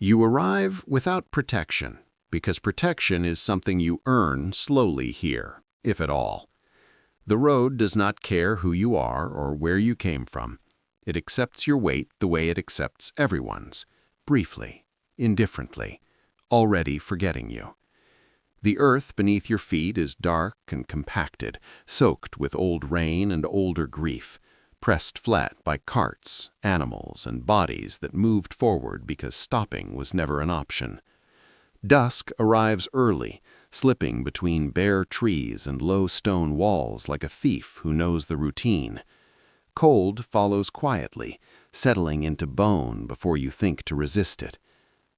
You arrive without protection, because protection is something you earn slowly here, if at all. The road does not care who you are or where you came from. It accepts your weight the way it accepts everyone's, briefly, indifferently, already forgetting you. The earth beneath your feet is dark and compacted, soaked with old rain and older grief, pressed flat by carts, animals, and bodies that moved forward because stopping was never an option. Dusk arrives early, slipping between bare trees and low stone walls like a thief who knows the routine. Cold follows quietly, settling into bone before you think to resist it.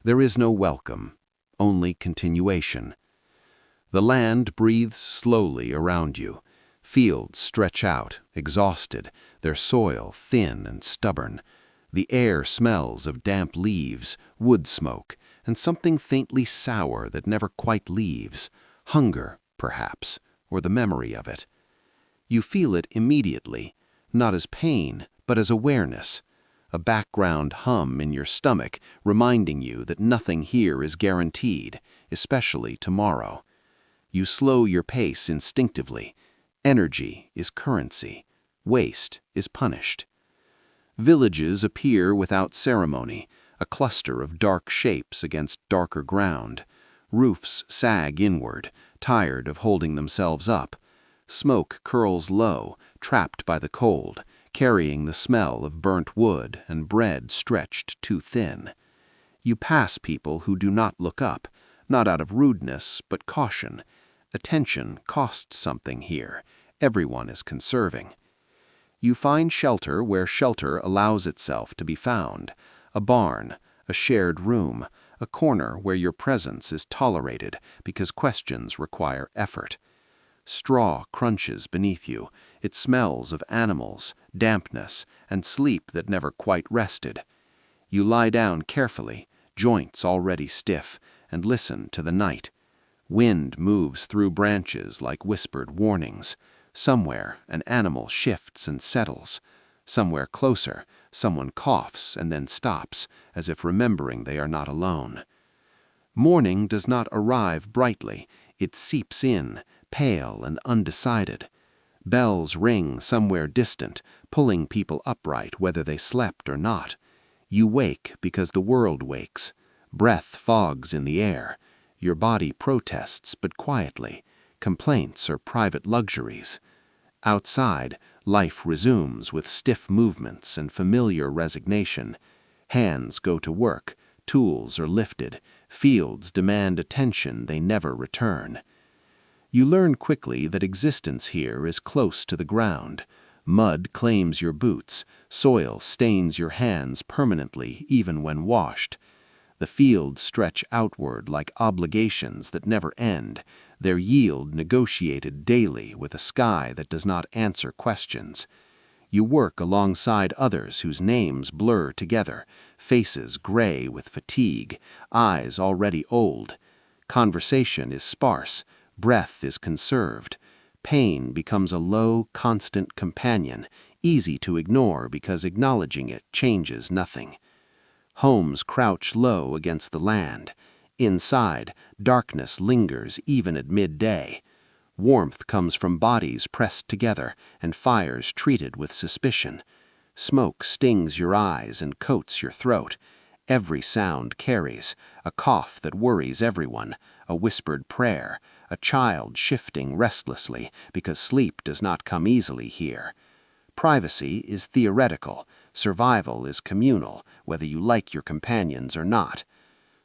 There is no welcome, only continuation. The land breathes slowly around you. Fields stretch out, exhausted, their soil thin and stubborn. The air smells of damp leaves, wood smoke, and something faintly sour that never quite leaves. Hunger, perhaps, or the memory of it. You feel it immediately, not as pain, but as awareness. A background hum in your stomach reminding you that nothing here is guaranteed, especially tomorrow. You slow your pace instinctively. Energy is currency. Waste is punished. Villages appear without ceremony, a cluster of dark shapes against darker ground. Roofs sag inward, tired of holding themselves up. Smoke curls low, trapped by the cold, carrying the smell of burnt wood and bread stretched too thin. You pass people who do not look up, not out of rudeness, but caution. Attention costs something here. Everyone is conserving. You find shelter where shelter allows itself to be found. A barn, a shared room, a corner where your presence is tolerated because questions require effort. Straw crunches beneath you. It smells of animals, dampness, and sleep that never quite rested. You lie down carefully, joints already stiff, and listen to the night. Wind moves through branches like whispered warnings. Somewhere, an animal shifts and settles. Somewhere closer, someone coughs and then stops, as if remembering they are not alone. Morning does not arrive brightly. It seeps in, pale and undecided. Bells ring somewhere distant, pulling people upright whether they slept or not. You wake because the world wakes. Breath fogs in the air. Your body protests, but quietly. Complaints are private luxuries. Outside, life resumes with stiff movements and familiar resignation. Hands go to work, tools are lifted, fields demand attention they never return. You learn quickly that existence here is close to the ground. Mud claims your boots, soil stains your hands permanently even when washed. The fields stretch outward like obligations that never end, their yield negotiated daily with a sky that does not answer questions. You work alongside others whose names blur together, faces gray with fatigue, eyes already old. Conversation is sparse, breath is conserved. Pain becomes a low, constant companion, easy to ignore because acknowledging it changes nothing. Homes crouch low against the land. Inside, darkness lingers even at midday. Warmth comes from bodies pressed together and fires treated with suspicion. Smoke stings your eyes and coats your throat. Every sound carries, a cough that worries everyone, a whispered prayer, a child shifting restlessly because sleep does not come easily here. Privacy is theoretical. Survival is communal, whether you like your companions or not.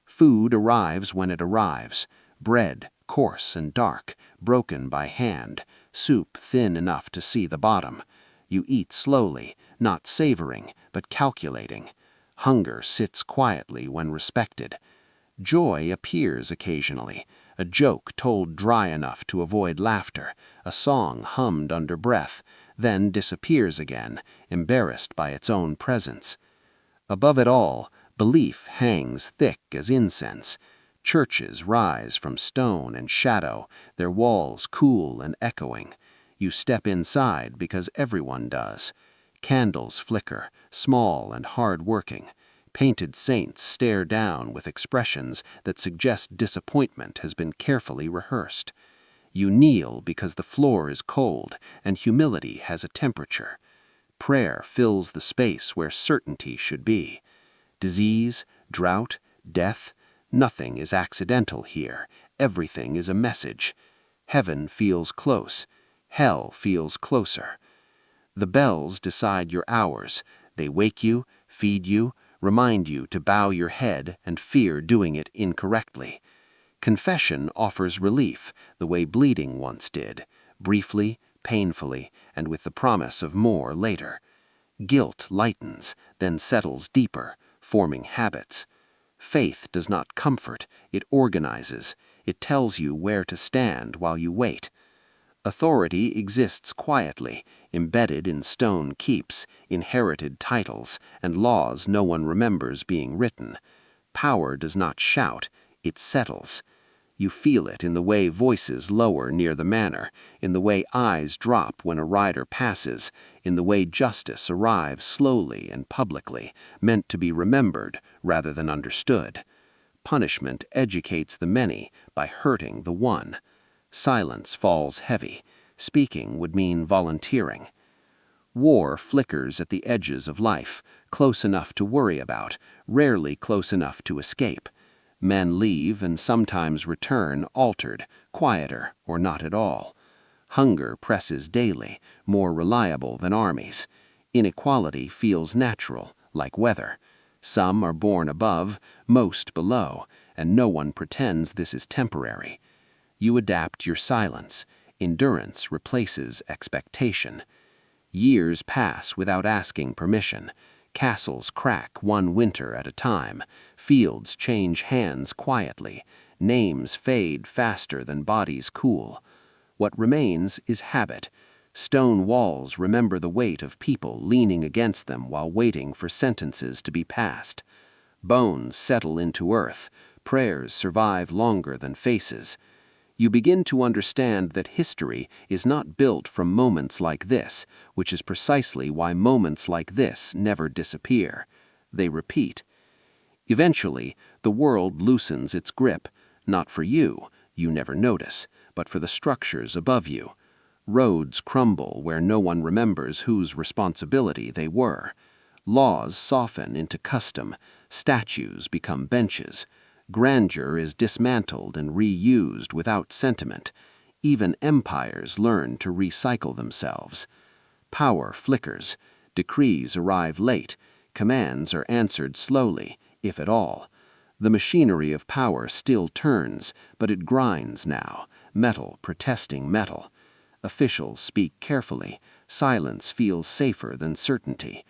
Food arrives when it arrives. Bread, coarse and dark, broken by hand. Soup thin enough to see the bottom. You eat slowly, not savoring, but calculating. Hunger sits quietly when respected. Joy appears occasionally, a joke told dry enough to avoid laughter, a song hummed under breath, then disappears again, embarrassed by its own presence. Above it all, belief hangs thick as incense. Churches rise from stone and shadow, their walls cool and echoing. You step inside because everyone does. Candles flicker, small and hard-working. Painted saints stare down with expressions that suggest disappointment has been carefully rehearsed. You kneel because the floor is cold and humility has a temperature. Prayer fills the space where certainty should be. Disease, drought, death, nothing is accidental here. Everything is a message. Heaven feels close. Hell feels closer. The bells decide your hours. They wake you, feed you, remind you to bow your head and fear doing it incorrectly. Confession offers relief the way bleeding once did, briefly, painfully, and with the promise of more later. Guilt lightens, then settles deeper, forming habits. Faith does not comfort, it organizes. It tells you where to stand while you wait. Authority exists quietly, embedded in stone keeps, inherited titles, and laws no one remembers being written. Power does not shout, it settles. You feel it in the way voices lower near the manor, in the way eyes drop when a rider passes, in the way justice arrives slowly and publicly, meant to be remembered rather than understood. Punishment educates the many by hurting the one. Silence falls heavy. Speaking would mean volunteering. War flickers at the edges of life, close enough to worry about, rarely close enough to escape. Men leave and sometimes return altered, quieter, or not at all. Hunger presses daily, more reliable than armies. Inequality feels natural, like weather. Some are born above, most below, and no one pretends this is temporary. You adapt your silence. Endurance replaces expectation. Years pass without asking permission. Castles crack one winter at a time. Fields change hands quietly. Names fade faster than bodies cool. What remains is habit. Stone walls remember the weight of people leaning against them while waiting for sentences to be passed. Bones settle into earth. Prayers survive longer than faces. You begin to understand that history is not built from moments like this, which is precisely why moments like this never disappear. They repeat. Eventually, the world loosens its grip, not for you, you never notice, but for the structures above you. Roads crumble where no one remembers whose responsibility they were. Laws soften into custom, statues become benches. Grandeur is dismantled and reused without sentiment. Even empires learn to recycle themselves. Power flickers. Decrees arrive late. Commands are answered slowly, if at all. The machinery of power still turns, but it grinds now, metal protesting metal. Officials speak carefully. Silence feels safer than certainty.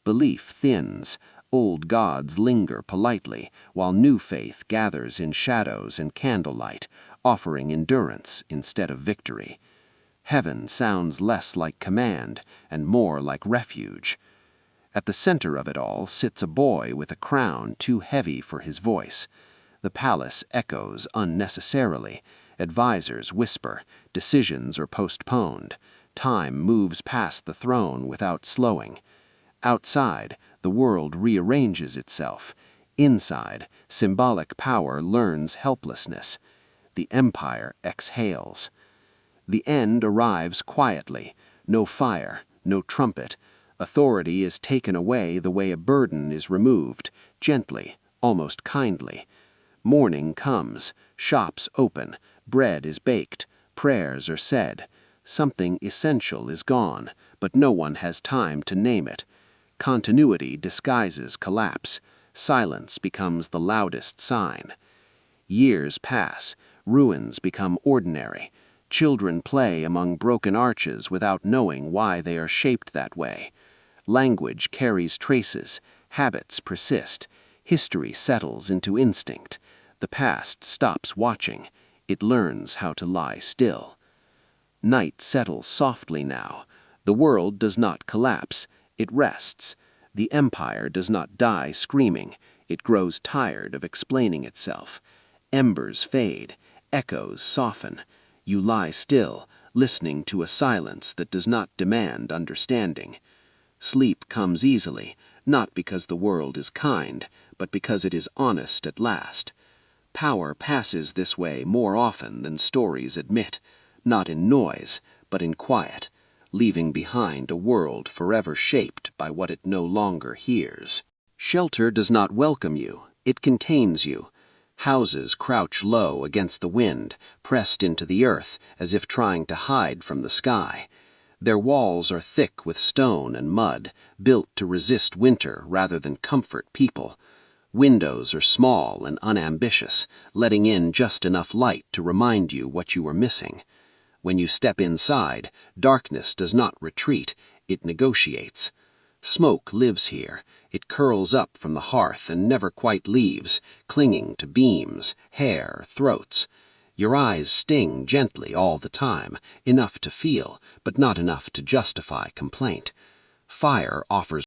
Belief thins. Old gods linger politely, while new faith gathers in shadows and candlelight, offering endurance instead of victory. Heaven sounds less like command and more like refuge. At the center of it all sits a boy with a crown too heavy for his voice. The palace echoes unnecessarily. Advisors whisper. Decisions are postponed. Time moves past the throne without slowing. Outside, the world rearranges itself. Inside, symbolic power learns helplessness. The empire exhales. The end arrives quietly. No fire, no trumpet. Authority is taken away the way a burden is removed, gently, almost kindly. Morning comes. Shops open. Bread is baked. Prayers are said. Something essential is gone, but no one has time to name it. Continuity disguises collapse. Silence becomes the loudest sign. Years pass. Ruins become ordinary. Children play among broken arches without knowing why they are shaped that way. Language carries traces. Habits persist. History settles into instinct. The past stops watching. It learns how to lie still. Night settles softly now. The world does not collapse. It rests. The empire does not die screaming. It grows tired of explaining itself. Embers fade. Echoes soften. You lie still, listening to a silence that does not demand understanding. Sleep comes easily. not because the world is kind, but because it is honest at last. Power passes this way more often than stories admit, not in noise, but in quiet, leaving behind a world forever shaped by what it no longer hears. Shelter does not welcome you, it contains you. Houses crouch low against the wind, pressed into the earth as if trying to hide from the sky. Their walls are thick with stone and mud, built to resist winter rather than comfort people. Windows are small and unambitious, letting in just enough light to remind you what you are missing. When you step inside, darkness does not retreat, it negotiates. Smoke lives here. It curls up from the hearth and never quite leaves, clinging to beams, hair, throats. Your eyes sting gently all the time, enough to feel, but not enough to justify complaint. Fire offers